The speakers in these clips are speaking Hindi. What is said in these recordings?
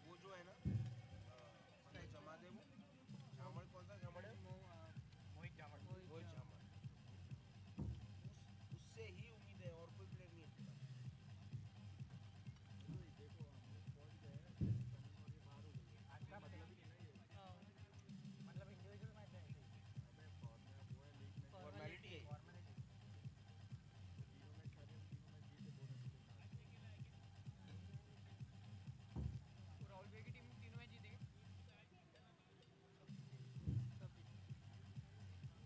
वो जो है ना जमा दे वो झामड़ कौन सा झामड़ है मोहित झामड़ उससे ही उम्मीद है और कोई प्लेयर नहीं है फॉर्मेलिटी है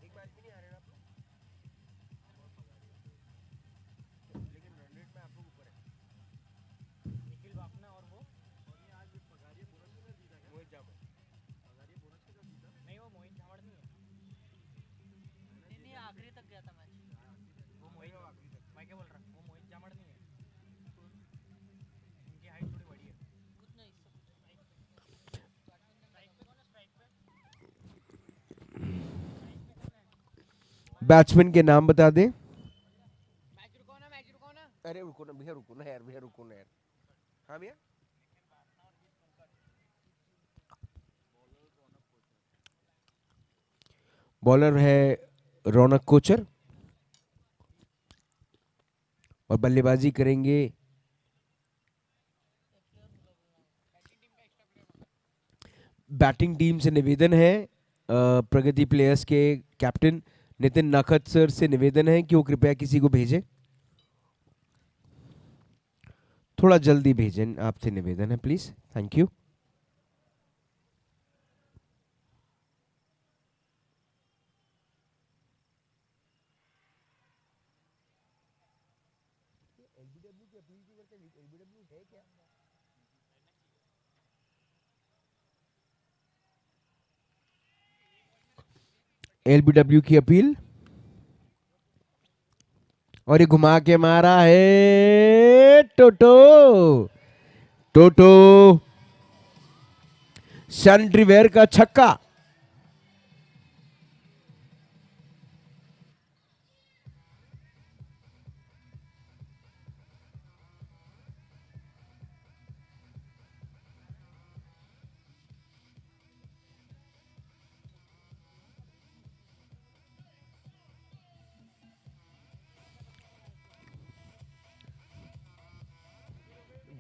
एक मैच भी नहीं हारे ना आप लोग लेकिन रन रेट में आप लोग ऊपर है मोहित झामड़ आखिरी तक बैट्समैन के नाम बता दें। अरे रुको ना भैया, रुको ना यार, भैया रुको ना यार। हाँ भैया, बॉलर है रौनक कोचर और बल्लेबाजी करेंगे बैटिंग टीम से निवेदन है प्रगति प्लेयर्स के कैप्टन नितिन नाखत सर से निवेदन है कि वो कृपया किसी को भेजें, थोड़ा जल्दी भेजें, आपसे निवेदन है प्लीज, थैंक यू। एलबीडब्ल्यू की अपील और ये घुमा के मारा है टोटो, टोटो सैनिटरीवेयर का छक्का।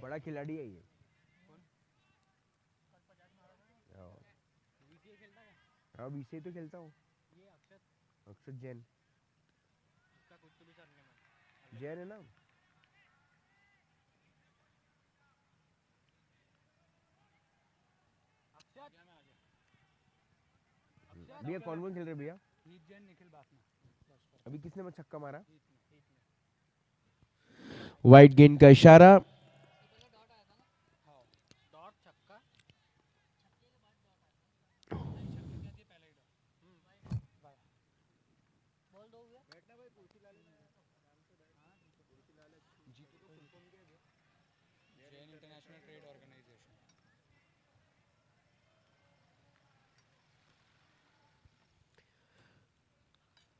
बड़ा खिलाड़ी है ये। हाँ बीसी तो खेलता हूँ। अक्षत जैन, जैन है ना। भैया कौन कौन खेल रहे भैया? अभी किसने छक्का मारा? वाइड गेंद का इशारा।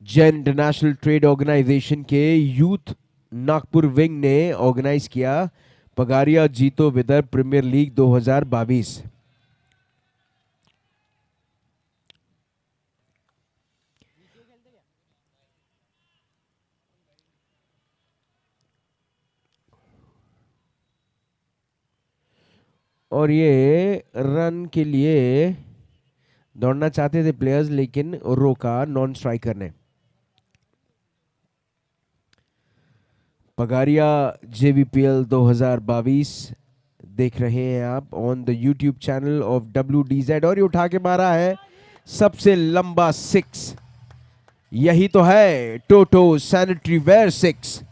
जैन इंटरनेशनल ट्रेड ऑर्गेनाइजेशन के यूथ नागपुर विंग ने ऑर्गेनाइज किया पगारिया जीतो विदर्भ प्रीमियर लीग 2022। और ये रन के लिए दौड़ना चाहते थे प्लेयर्स लेकिन रोका नॉन स्ट्राइकर ने। पगारिया जेवीपीएल 2022 देख रहे हैं आप on the YouTube channel of WDZ और ये उठा के मारा है सबसे लंबा सिक्स, यही तो है टोटो सैनिटरी वेयर सिक्स।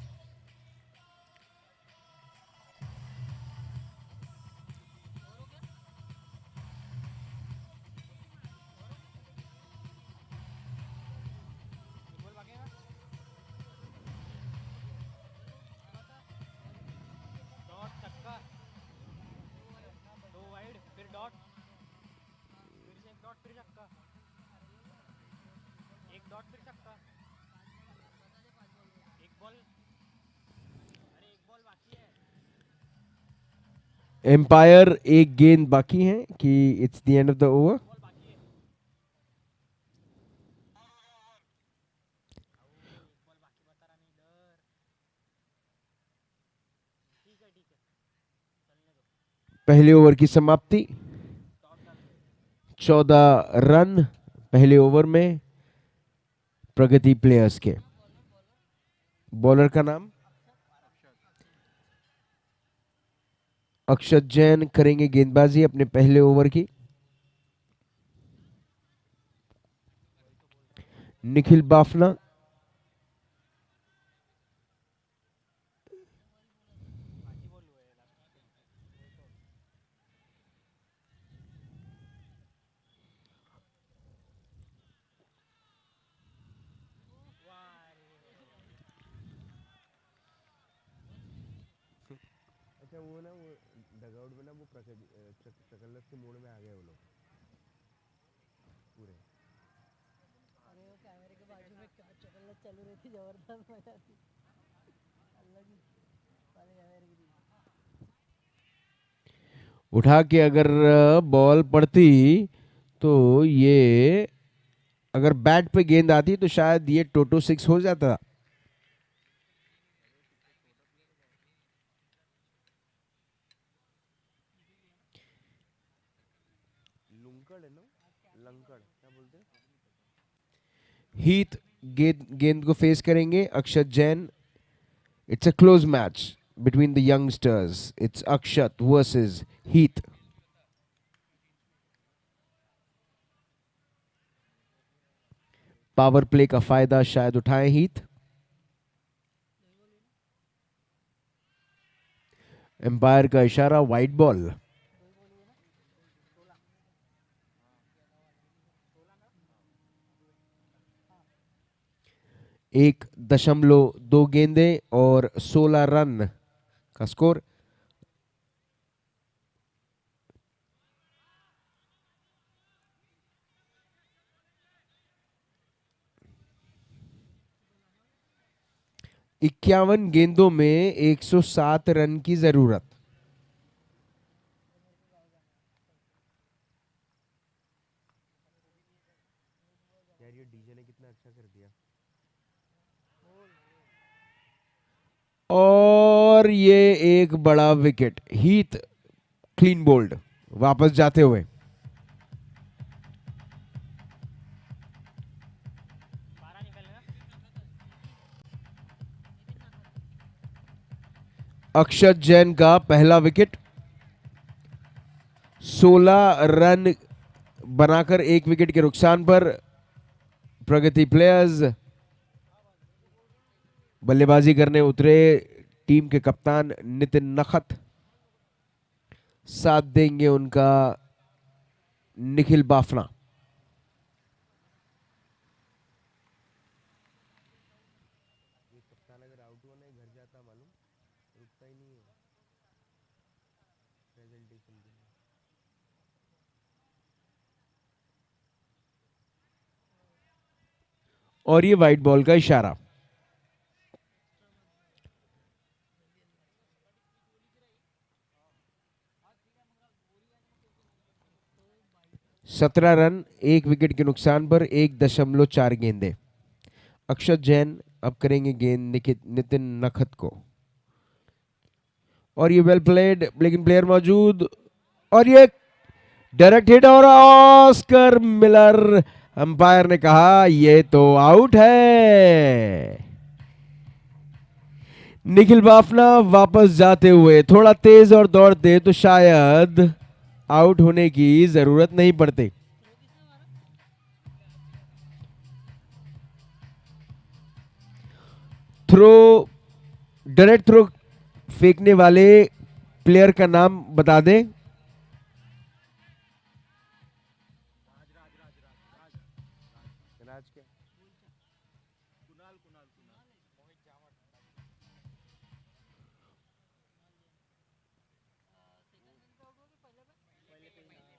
एम्पायर एक गेंद बाकी है कि it's the end of the over. पहले ओवर की समाप्ति। 14 रन पहले ओवर में प्रगति प्लेयर्स के। बॉलर का नाम अक्षत जैन करेंगे गेंदबाजी अपने पहले ओवर की। निखिल बाफना अच्छा वो ना वो डगआउट में ना वो चकल्लस के मोड़ में आ गए वो लोग पूरे। अरे वो कैमरे के बाजू में चकल्लत चालू रहती जबरदस्त मजा आती अलग ही वाले कैमरे की उठा के अगर बॉल पड़ती तो ये अगर बैट पे गेंद आती तो शायद ये टोटो 6 हो जाता। लुंकड़ है ना, लंकड़ क्या बोलते हैं। हीथ गेंद को फेस करेंगे Akshat Jain. It's a close match between the youngsters. It's Akshat versus Heath. Power play का फायदा शायद उठाए हीथ। एम्पायर का इशारा वाइड बॉल। एक दशमलव दो गेंदे और 16 रन का स्कोर। इक्यावन गेंदों में 107 रन की जरूरत। यार ये डीजे ने कितना अच्छा कर दिया। और ये एक बड़ा विकेट। हीथ क्लीन बोल्ड वापस जाते हुए। अक्षत जैन का पहला विकेट। 16 रन बनाकर एक विकेट के नुकसान पर प्रगति प्लेयर्स बल्लेबाजी करने उतरे। टीम के कप्तान नितिन नखत, साथ देंगे उनका निखिल बाफना। कप्तान अगर आउट हुआ नहीं घर जाता मालूम, रुकता ही नहीं है प्रेजेंटेशन के लिए। और ये वाइट बॉल का इशारा। सत्रह रन एक विकेट के नुकसान पर 1.4 गेंदे। अक्षत जैन अब करेंगे गेंद नितिन नखत को। और ये वेल प्लेड लेकिन प्लेयर मौजूद। और ये डायरेक्ट हिट और ऑस्कर मिलर। अंपायर ने कहा ये तो आउट है। निखिल बाफना वापस जाते हुए थोड़ा तेज और दौड़ते तो शायद आउट होने की जरूरत नहीं पड़ती। थ्रो डायरेक्ट थ्रो फेंकने वाले प्लेयर का नाम बता दें।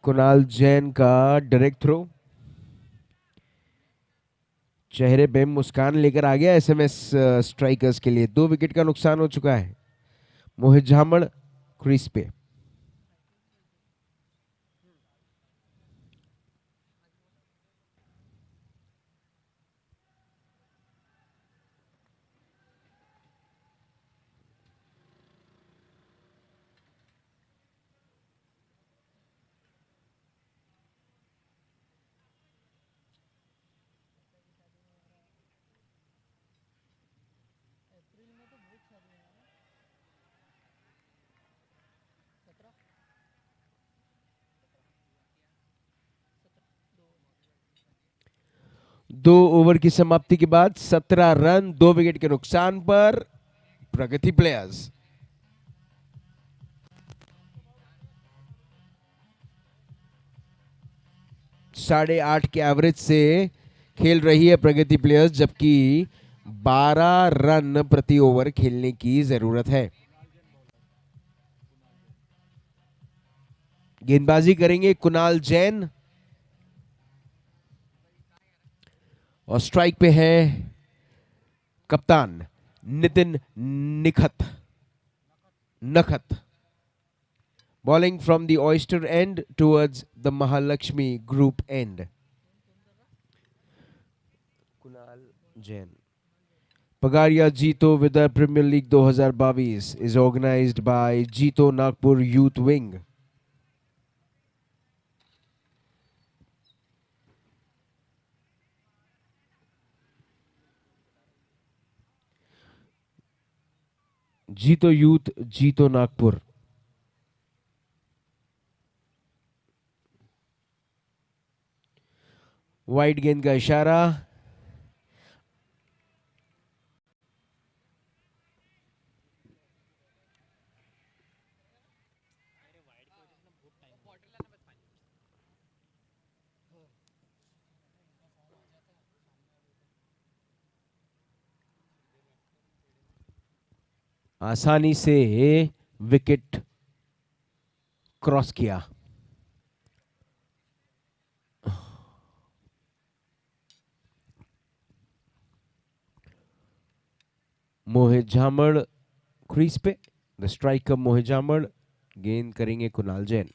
कुणाल जैन का डायरेक्ट थ्रो। चेहरे पे मुस्कान लेकर आ गया एसएमएस स्ट्राइकर्स के लिए। 2 विकेट का नुकसान हो चुका है। मोहित झामड़ क्रीज पे। 2 ओवर की समाप्ति के बाद 17 रन 2 विकेट के नुकसान पर प्रगति प्लेयर्स। साढ़े 8 के एवरेज से खेल रही है प्रगति प्लेयर्स, जबकि 12 रन प्रति ओवर खेलने की जरूरत है। गेंदबाजी करेंगे कुणाल जैन और स्ट्राइक पे है कप्तान Nitin Nakhat. Bowling from the oyster end towards the Mahalaxmi group end. Kunal Jain. Pagariya JITO Vidarbha premier league 2022 is organized by JITO Nagpur youth wing. JITO youth JITO Nagpur. Wide गेंद का इशारा। आसानी से विकेट क्रॉस किया। मोहित झामड़ क्रीज पे। द स्ट्राइकर मोहित झामड़। गेंद करेंगे कुणाल जैन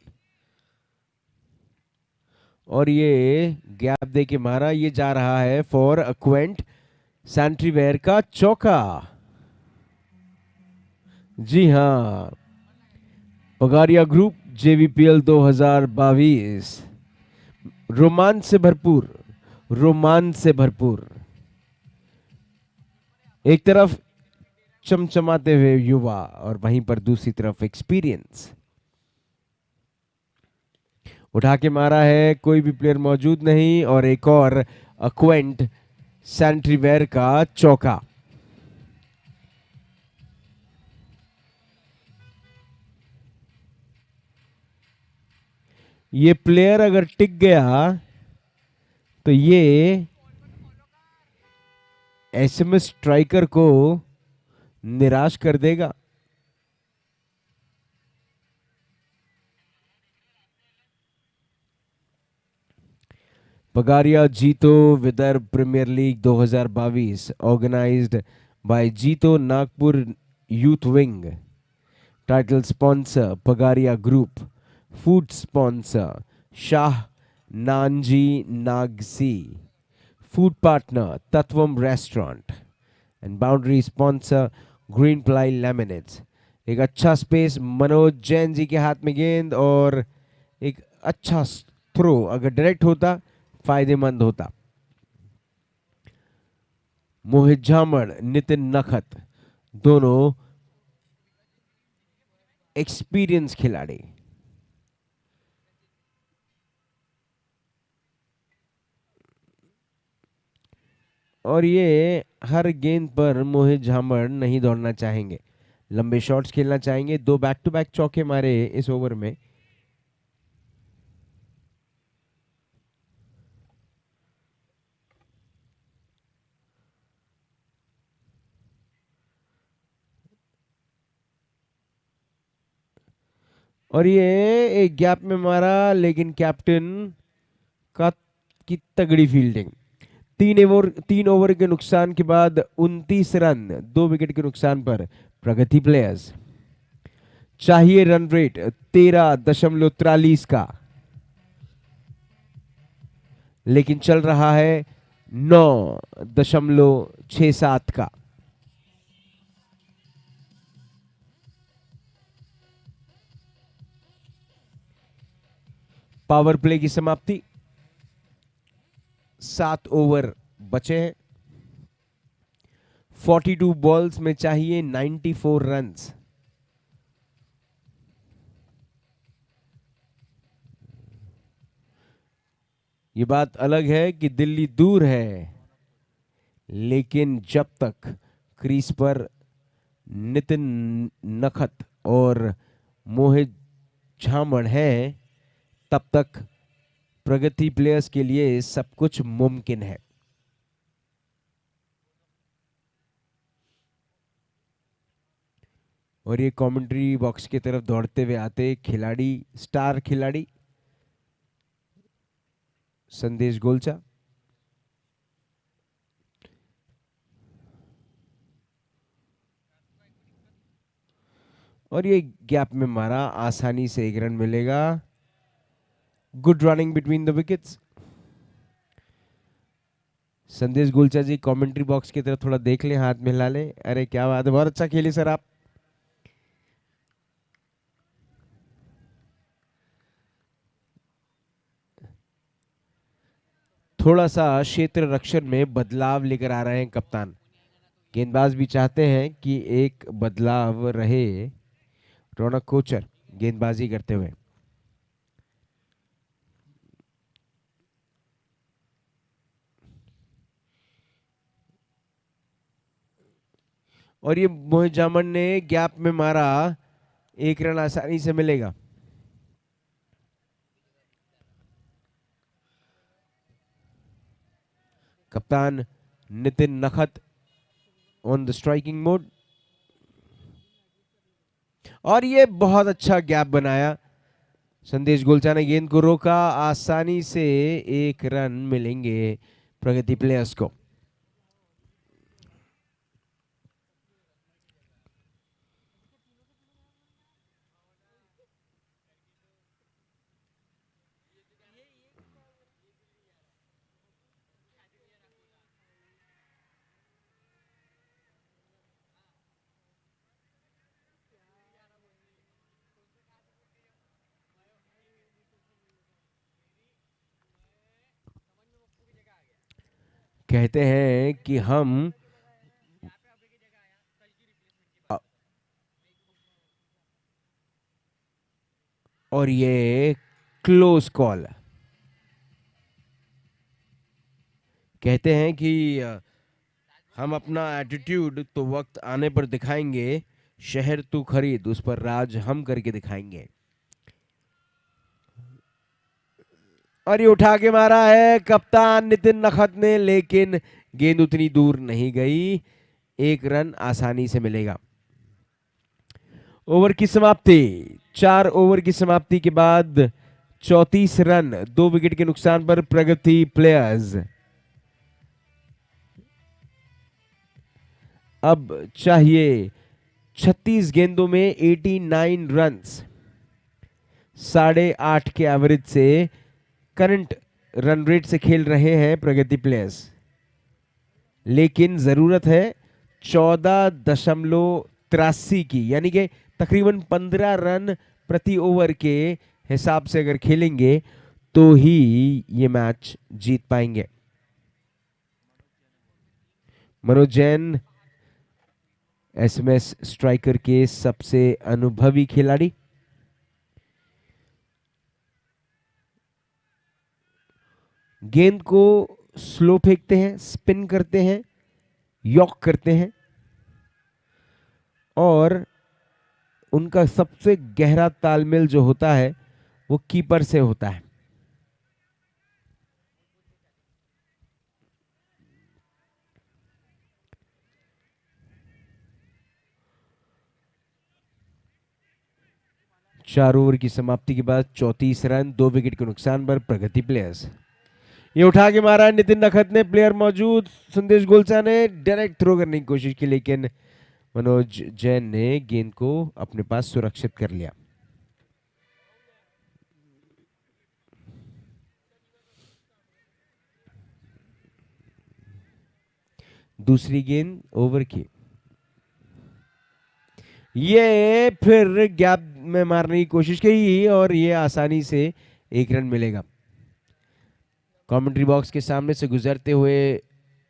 और ये गैप दे के मारा। ये जा रहा है फॉर अक्वेंट सैंट्रीवेयर का चौका। जी हां, पगारिया ग्रुप जेवीपीएल 2022 रोमांच से भरपूर। एक तरफ चमचमाते हुए युवा और वहीं पर दूसरी तरफ एक्सपीरियंस। उठा के मारा है, कोई भी प्लेयर मौजूद नहीं और एक और अक्वेंट सैंट्रीवेयर का चौका। ये प्लेयर अगर टिक गया तो ये एसएमएस स्ट्राइकर को निराश कर देगा। Pagariya JITO Vidarbha premier league 2022 organised by JITO Nagpur youth wing. Title sponsor Pagariya group. Food sponsor Shah Nanji Nagsi. Food partner तत्वम restaurant and boundary sponsor green ply laminates. एक अच्छा स्पेस मनोज जैन जी के हाथ में गेंद और एक अच्छा थ्रो अगर डायरेक्ट होता फायदेमंद होता। मोहित झामड़ नितिन नखत दोनों एक्सपीरियंस खिलाड़ी। और ये हर गेंद पर मोहित झामड़ नहीं दौड़ना चाहेंगे, लंबे शॉट्स खेलना चाहेंगे। 2 बैक टू बैक चौके मारे इस ओवर में। और ये एक गैप में मारा, लेकिन कैप्टन का की तगड़ी फील्डिंग। 3 ओवर के नुकसान के बाद 29 रन 2 विकेट के नुकसान पर प्रगति प्लेयर्स। चाहिए रन रेट 13.43 का, लेकिन चल रहा है 9.67 का। पावर प्ले की समाप्ति। 7 ओवर बचे हैं। 42 बॉल्स में चाहिए 94 रन्स। ये बात अलग है कि दिल्ली दूर है, लेकिन जब तक क्रीज पर नितिन नखत और मोहित झामड़ है तब तक प्रगति प्लेयर्स के लिए सब कुछ मुमकिन है। और ये कमेंट्री बॉक्स की तरफ दौड़ते हुए आते खिलाड़ी, स्टार खिलाड़ी संदेश गोलचा। और ये गैप में मारा, आसानी से 1 रन मिलेगा। Good running between the wickets. संदेश गोलचा जी कमेंट्री बॉक्स की तरफ थोड़ा देख ले, हाथ में हिला ले। अरे क्या बात है, बहुत अच्छा खेले सर आप। थोड़ा सा क्षेत्र रक्षण में बदलाव लेकर आ रहे हैं कप्तान। गेंदबाज भी चाहते हैं कि एक बदलाव रहे। रौनक कोचर गेंदबाजी करते हुए। और ये मोहित जामन ने गैप में मारा, 1 रन आसानी से मिलेगा। कप्तान Nitin Nakhat on the striking mode. और ये बहुत अच्छा गैप बनाया। संदेश गोलचा ने गेंद को रोका, आसानी से 1 रन मिलेंगे प्रगति प्लेयर्स को। कहते हैं कि हम और ये क्लोज कॉल। कहते हैं कि हम अपना एटीट्यूड तो वक्त आने पर दिखाएंगे, शहर तू खरीद उस पर राज हम करके दिखाएंगे। और ये उठा के मारा है कप्तान नितिन नखत ने, लेकिन गेंद उतनी दूर नहीं गई। 1 रन आसानी से मिलेगा। ओवर की समाप्ति। 4 ओवर की समाप्ति के बाद 34 रन 2 विकेट के नुकसान पर प्रगति प्लेयर्स। अब चाहिए 36 गेंदों में 89 रन्स, 8.5 के एवरेज से करंट रन रेट से खेल रहे हैं प्रगति प्लेयर्स। लेकिन जरूरत है 14.83 की, यानी कि तकरीबन 15 रन प्रति ओवर के हिसाब से अगर खेलेंगे तो ही ये मैच जीत पाएंगे। मनोज जैन एसएमएस स्ट्राइकर के सबसे अनुभवी खिलाड़ी। गेंद को स्लो फेंकते हैं, स्पिन करते हैं, यॉक करते हैं और उनका सबसे गहरा तालमेल जो होता है वो कीपर से होता है। चार ओवर की समाप्ति के बाद 34 रन 2 विकेट के नुकसान पर प्रगति प्लेयर्स। ये उठा के मारा नितिन नखत ने, प्लेयर मौजूद। संदेश गोलचा ने डायरेक्ट थ्रो करने की कोशिश की, लेकिन मनोज जैन ने गेंद को अपने पास सुरक्षित कर लिया। दूसरी गेंद ओवर की। ये फिर गैप में मारने की कोशिश की और ये आसानी से 1 रन मिलेगा। कमेंट्री बॉक्स के सामने से गुजरते हुए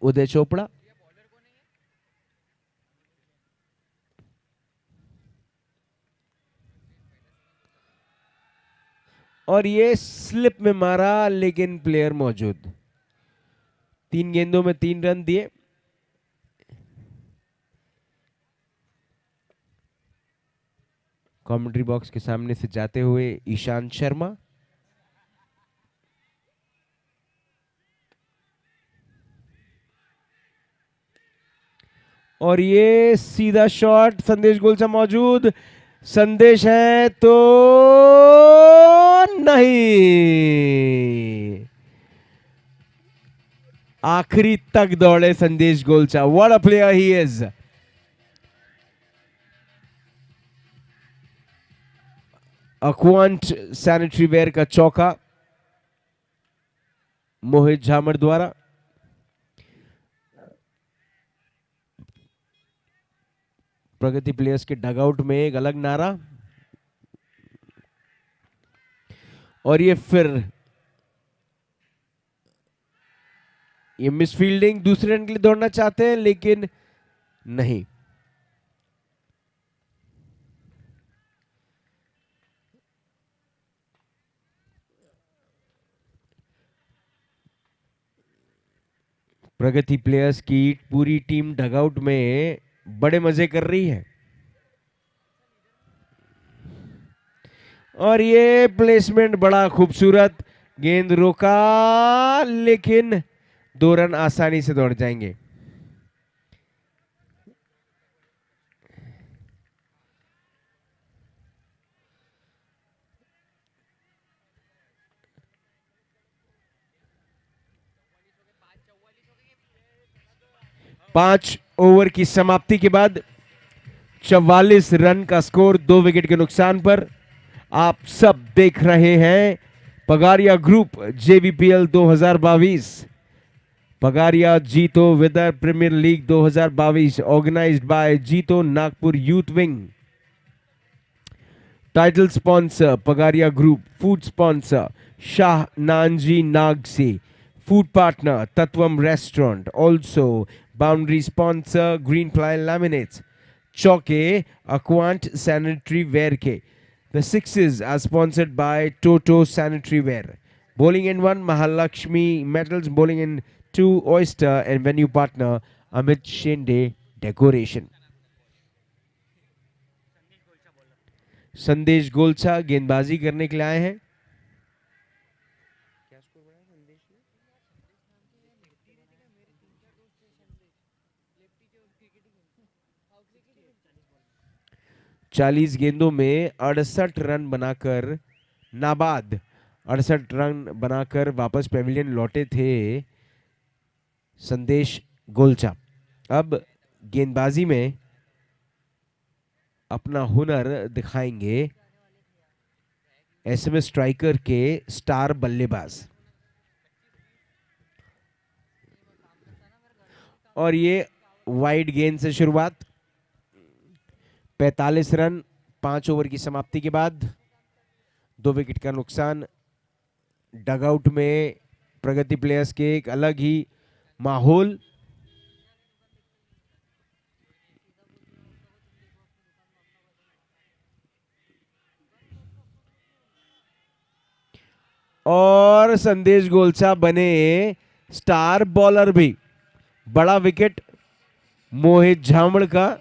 उदय चोपड़ा। और ये स्लिप में मारा, लेकिन प्लेयर मौजूद। 3 गेंदों में 3 रन दिए। कमेंट्री बॉक्स के सामने से जाते हुए ईशान शर्मा। और ये सीधा शॉट, संदेश गोलचा मौजूद, संदेश है तो नहीं, आखिरी तक दौड़े Sandesh Golcha. What a player he is. Aquant sanitary ware का चौका मोहित झामड़ द्वारा। प्रगति प्लेयर्स के डगआउट में एक अलग नारा, और ये फिर ये मिसफील्डिंग, दूसरे रन के लिए दौड़ना चाहते हैं लेकिन नहीं। प्रगति प्लेयर्स की पूरी टीम डगआउट में बड़े मजे कर रही है। और ये प्लेसमेंट बड़ा खूबसूरत, गेंद रोका लेकिन 2 रन आसानी से दौड़ जाएंगे। पांच ओवर की समाप्ति के बाद 44 रन का स्कोर, 2 विकेट के नुकसान पर। आप सब देख रहे हैं पगारिया ग्रुप जेवीपीएल 2022, पगारिया जीतो विदर premier league 2022, organised by JITO Nagpur youth wing. Title sponsor Pagariya group, food sponsor Shah Nanji Nagsi, food partner तत्वम restaurant, also boundary sponsor green ply laminates, चौके अक्वांट सैनिटरी वेयर के। The sixes are sponsored by Toto Sanitary Wear. Bowling in 1, Mahalakshmi Metals. Bowling in 2, Oyster. And venue partner, Amit Shinde Decoration. संदेश गोलछा गेंदबाजी करने के लिए आए हैं। 40 गेंदों में 68 रन बनाकर नाबाद 68 रन बनाकर वापस पेविलियन लौटे थे संदेश गोलचा। अब गेंदबाजी में अपना हुनर दिखाएंगे एसएमएस स्ट्राइकर के स्टार बल्लेबाज। और ये वाइड गेंद से शुरुआत, 45 रन 5 ओवर की समाप्ति के बाद, 2 विकेट का नुकसान। डगआउट में प्रगति प्लेयर्स के एक अलग ही माहौल। और संदेश गोलछा बने स्टार बॉलर भी। बड़ा विकेट मोहित झामड़ का।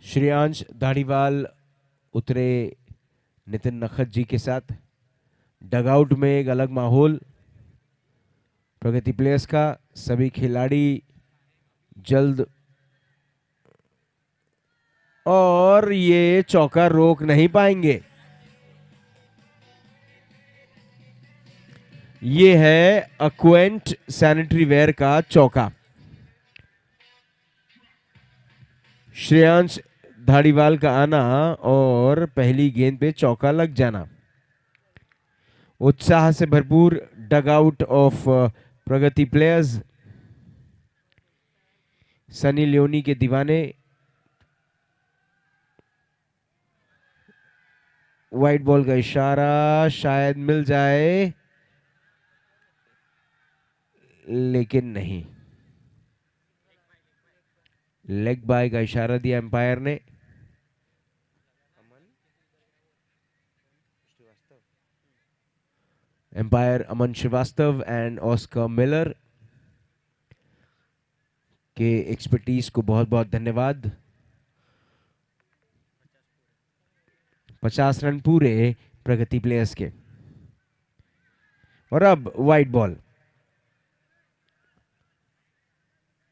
श्रेयांश धारीवाल उतरे नितिन नखत जी के साथ। डगआउट में एक अलग माहौल प्रगति प्लेयर्स का। सभी खिलाड़ी जल्द, और ये चौका रोक नहीं पाएंगे। ये है अक्वेंट सैनिटरी वेयर का चौका। श्रेयांश धारीवाल का आना और पहली गेंद पे चौका लग जाना। उत्साह से भरपूर dugout of Pragati players. Sunny Leone के दीवाने। वाइट बॉल का इशारा, शायद मिल जाए, लेकिन नहीं। लेग बाय का इशारा दिया एम्पायर ने। Umpire Aman Srivastava and Oscar Miller के एक्सपर्टीज को बहुत बहुत धन्यवाद। 50 रन पूरे प्रगति प्लेयर्स के। और अब वाइट बॉल।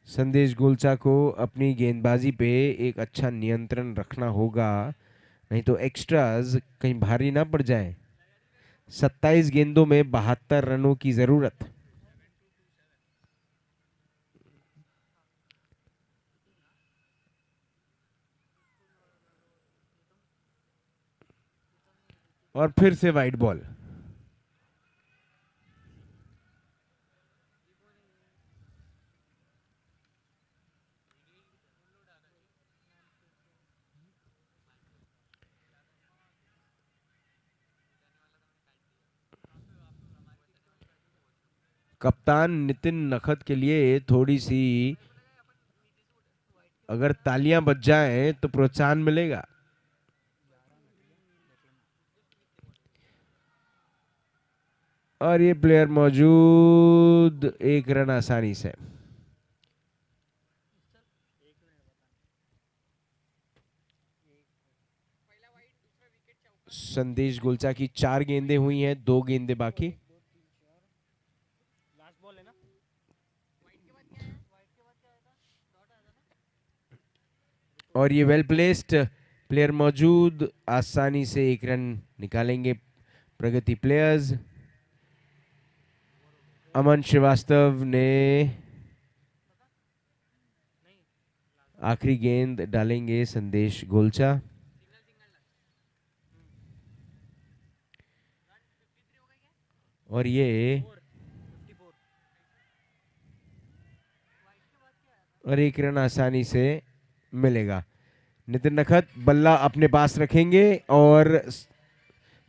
संदेश गोलचा को अपनी गेंदबाजी पे एक अच्छा नियंत्रण रखना होगा, नहीं तो एक्स्ट्राज कहीं भारी ना पड़ जाए। 27 गेंदों में 72 रनों की जरूरत। और फिर से वाइट बॉल। कप्तान नितिन नखत के लिए थोड़ी सी अगर तालियां बज जाएं तो प्रोत्साहन मिलेगा। और ये प्लेयर मौजूद, एक रन आसानी से। संदेश गोलचा की 4 गेंदें हुई हैं, 2 गेंदें बाकी। और ये वेल प्लेस्ड प्लेयर मौजूद, आसानी से 1 रन निकालेंगे प्रगति प्लेयर्स। अमन श्रीवास्तव ने आखिरी गेंद डालेंगे संदेश गोलचा। और ये और 1 रन आसानी से मिलेगा। नितिन नखत बल्ला अपने पास रखेंगे और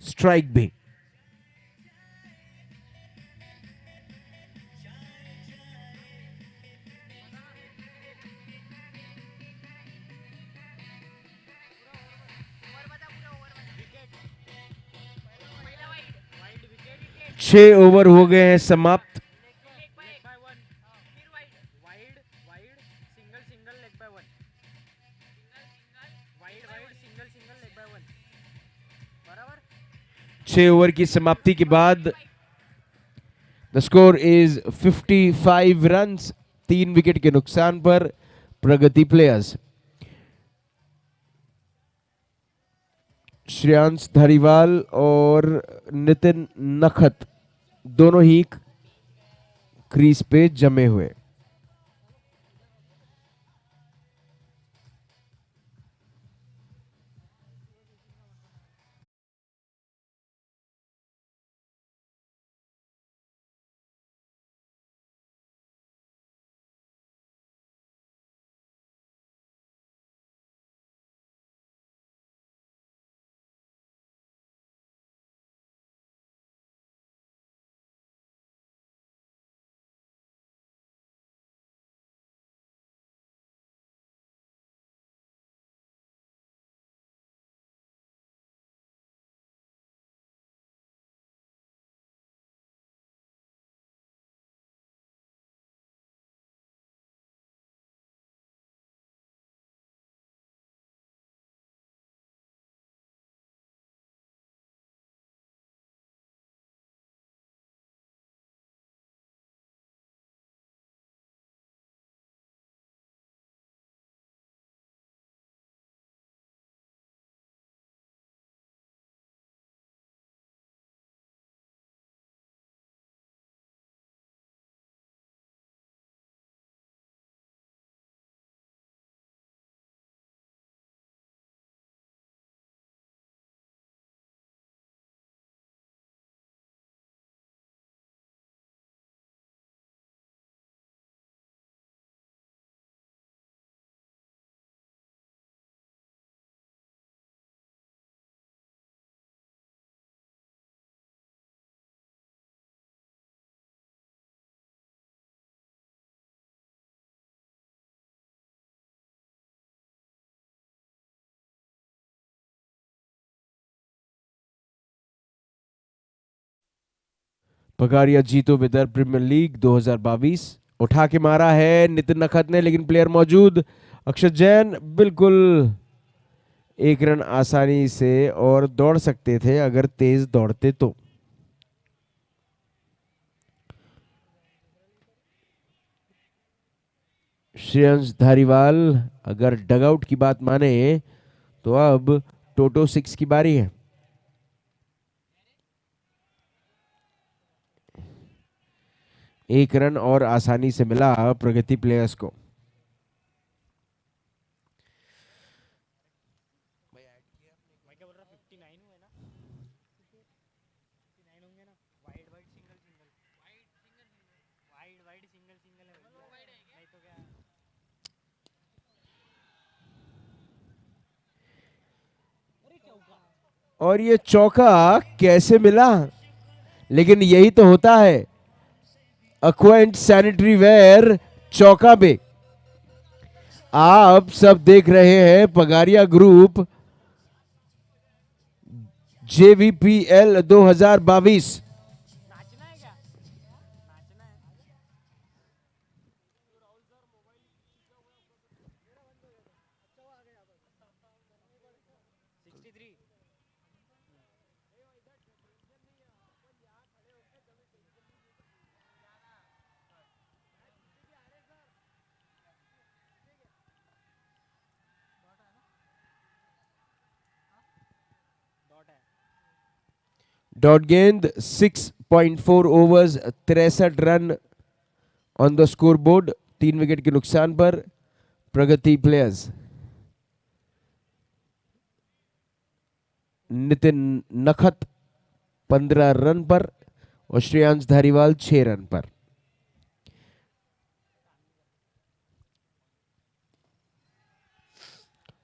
स्ट्राइक भी। छह ओवर हो गए हैं समाप्त। छह ओवर की समाप्ति के बाद the score is 55 runs, 3 wicket के नुकसान पर प्रगति प्लेयर्स। श्रेयांश धारीवाल और नितिन नखत दोनों ही क्रीज पे जमे हुए। पगारिया जीतो विदर्भ प्रीमियर लीग 2022। उठा के मारा है नितिन नखत ने, लेकिन प्लेयर मौजूद। अक्षत जैन बिल्कुल एक रन आसानी से और दौड़ सकते थे अगर तेज दौड़ते तो। श्रेयंश धारीवाल अगर डगआउट की बात माने तो अब टोटो 6 की बारी है। एक रन और आसानी से मिला प्रगति प्लेयर्स को। और ये चौका कैसे मिला, लेकिन यही तो होता है अक्वाइंट सैनिटरी वेयर चौका पे। आप सब देख रहे हैं पगारिया ग्रुप JVPL 2022। डॉट गेंद 6.4 overs 63 run on the score board. 3 wicket के नुकसान पर प्रगति प्लेयर्स। नितिन नखत 15 रन पर और श्रेयांश धारीवाल 6 रन पर।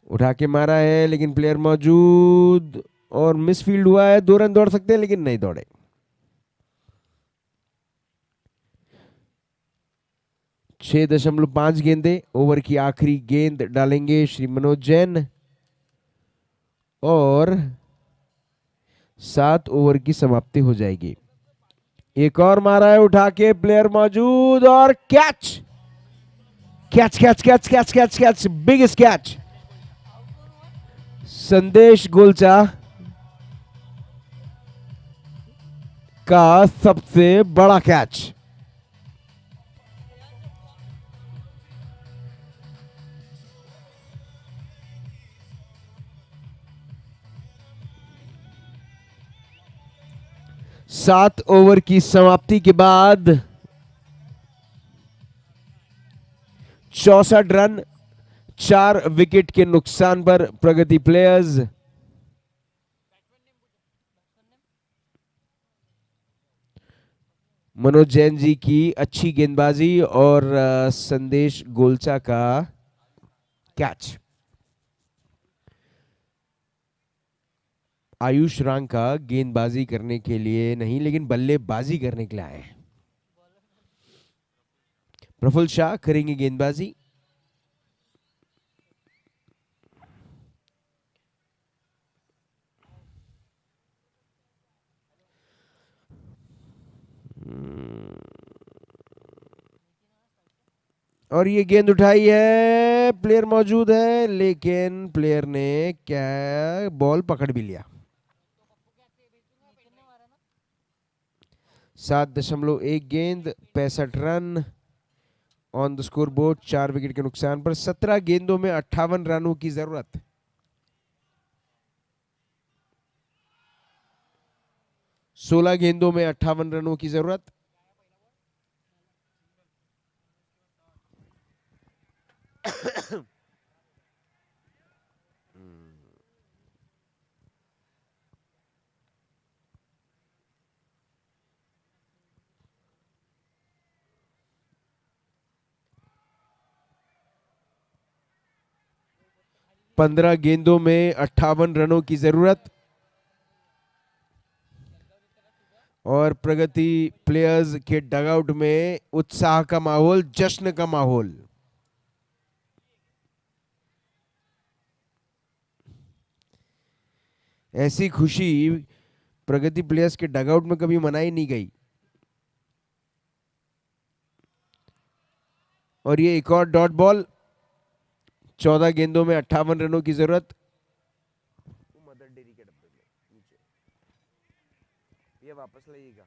उठा के मारा है लेकिन प्लेयर मौजूद और मिसफील्ड हुआ है। 2 रन दौड़ सकते हैं लेकिन नहीं दौड़े। 6.5 गेंदे ओवर की आखिरी गेंद डालेंगे श्री मनोज जैन और 7 ओवर की समाप्ति हो जाएगी। एक और मारा है उठा के, प्लेयर मौजूद और catch catch catch catch catch catch catch biggest catch. संदेश गोलचा का सबसे बड़ा कैच। सात ओवर की समाप्ति के बाद 64 रन 4 विकेट के नुकसान पर प्रगति प्लेयर्स। मनोज जैन जी की अच्छी गेंदबाजी और संदेश गोलचा का कैच। आयुष रांग का गेंदबाजी करने के लिए नहीं लेकिन बल्लेबाजी करने के लिए आए हैं। प्रफुल्ल शाह करेंगे गेंदबाजी। और ये गेंद उठाई है, प्लेयर मौजूद है लेकिन प्लेयर ने क्या बॉल पकड़ भी लिया। 7.1 गेंद 65 run on the score board. 4 wicket के नुकसान पर 17 गेंदों में 58 रनों की जरूरत। सोलह गेंदों में 58 रनों की जरूरत। पंद्रह गेंदों में 58 रनों की जरूरत और प्रगति प्लेयर्स के डगआउट में उत्साह का माहौल, जश्न का माहौल। ऐसी खुशी प्रगति प्लेयर्स के डगआउट में कभी मनाई नहीं गई। और ये एक और डॉट बॉल। 14 गेंदों में 58 रनों की जरूरत। मदर डेरी के डब्बे में नीचे ये वापस लाइएगा।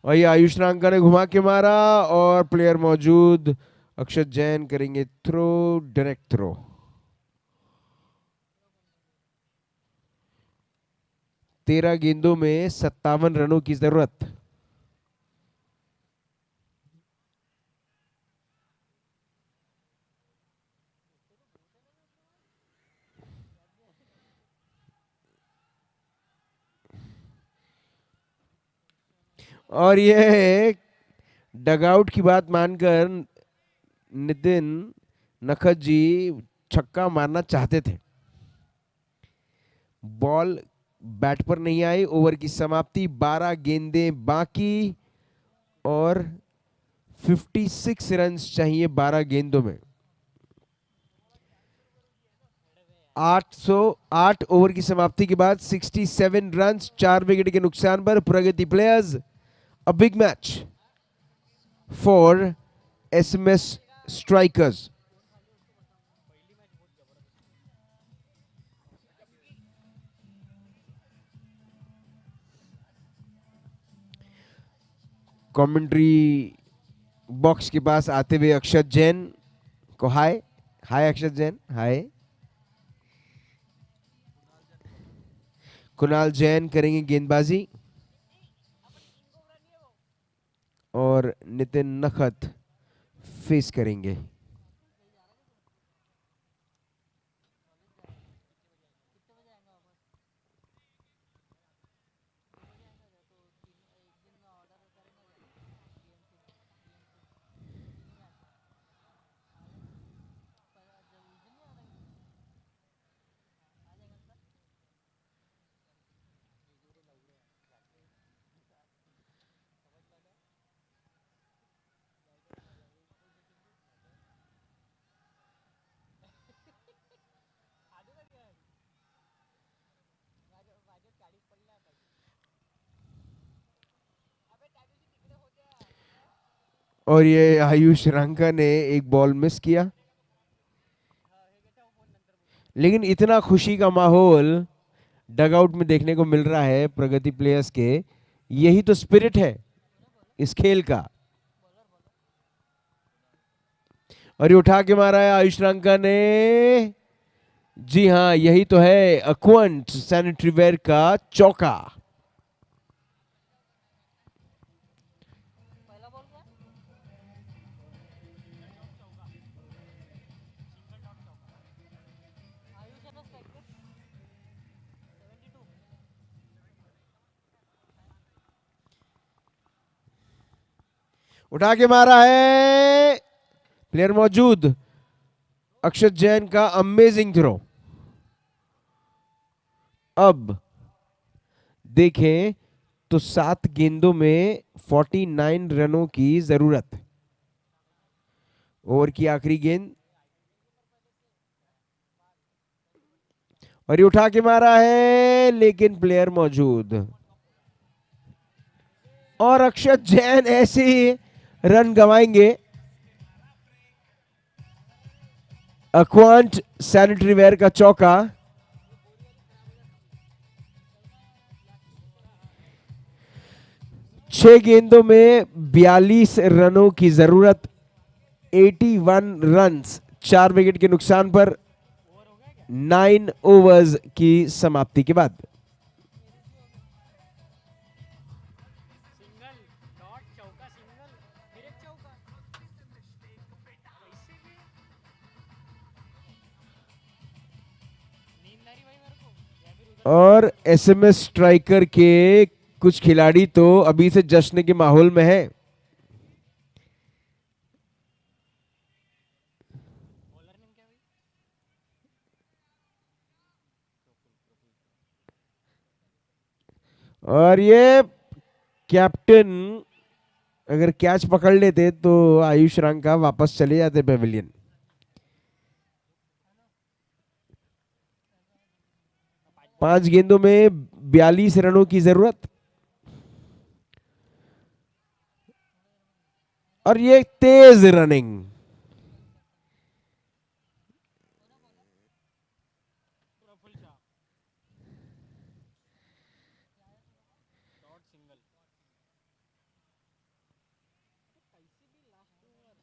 और ये आयुष रांका ने घुमा के मारा और प्लेयर मौजूद। अक्षत जैन करेंगे थ्रो, डायरेक्ट थ्रो। 13 गेंदों में 57 रनों की जरूरत। और ये डगआउट की बात मानकर नितिन नखत जी छक्का मारना चाहते थे। बॉल बैट पर नहीं आई। ओवर की समाप्ति। 12 गेंदें बाकी और 56 रन्स चाहिए 12 गेंदों में। 808 ओवर की समाप्ति के बाद 67 रन्स 4 विकेट के नुकसान पर Pragati players. A big match for SMS strikers. Commentary box के पास आते हुए अक्षत जैन को हाय। हाय अक्षत जैन, हाय। कुणाल जैन करेंगे गेंदबाजी और नितिन नखत फेस करेंगे। और ये आयुष रांका ने एक बॉल मिस किया, लेकिन इतना खुशी का माहौल डगआउट में देखने को मिल रहा है प्रगति प्लेयर्स के। यही तो स्पिरिट है इस खेल का। और ये उठा के मारा है आयुष रांका ने। जी हां, यही तो है अक्वंट सैनिटरीवेयर का चौका। पहला बॉल क्या आयुष है ना स्ट्राइकर 72। उठा के मारा है प्लेयर मौजूद। अक्षत जैन का अमेजिंग थ्रो। अब देखें तो 7 गेंदों में 49 रनों की जरूरत। ओवर की आखिरी गेंद और ये उठा के मारा है, लेकिन प्लेयर मौजूद। और अक्षत जैन ऐसे ही रन गंवाएंगे। अक्वांट सैनिटरीवेयर का चौका। छह गेंदों में 42 रनों की जरूरत। 81 रन्स 4 विकेट के नुकसान पर 9 ओवर्स की समाप्ति के बाद। सिंगल डॉट चौका सिंगल फिर एक चौका कैसे भी नींद आ रही भाई मेरे को या फिर उधर और एसएमएस स्ट्राइकर के कुछ खिलाड़ी तो अभी से जश्न के माहौल में है। बॉलर ने क्या भाई और ये कैप्टन अगर कैच पकड़ लेते तो आयुष रांका वापस चले जाते पेविलियन। पांच गेंदों में 42 रनों की जरूरत। और ये तेज रनिंग, पूरा फुल शॉट, डॉट सिंगल। कैसे भी लास्ट ओवर।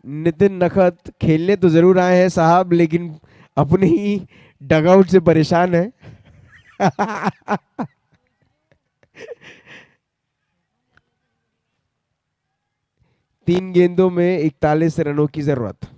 नितिन नखत खेलने तो जरूर आए हैं साहब, लेकिन अपने ही डगआउट से परेशान है। 3 गेंदों में 41 रनों की जरूरत।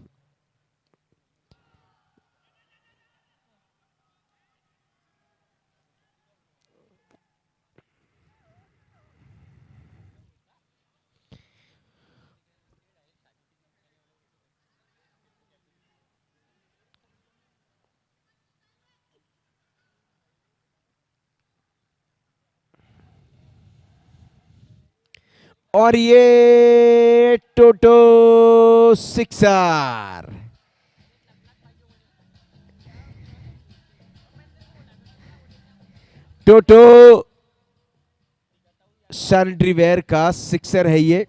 और ये टोटो सिक्सर। टोटो सैनिटरी वेयर का सिक्सर है ये,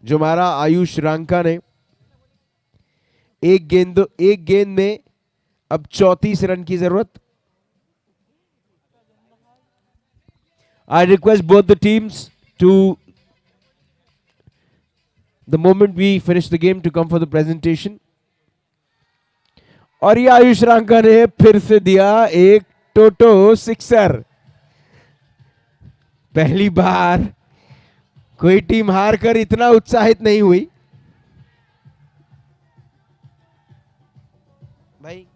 जो हमारा आयुष रांका ने एक गेंद में अब 34 रन की जरूरत। I request both the teams to, the moment we finish the game, to come for the presentation. और ये आयुष रांका ने फिर से दिया एक टोटो सिक्सर। पहली बार कोई टीम हार कर इतना उत्साहित नहीं हुई भाई।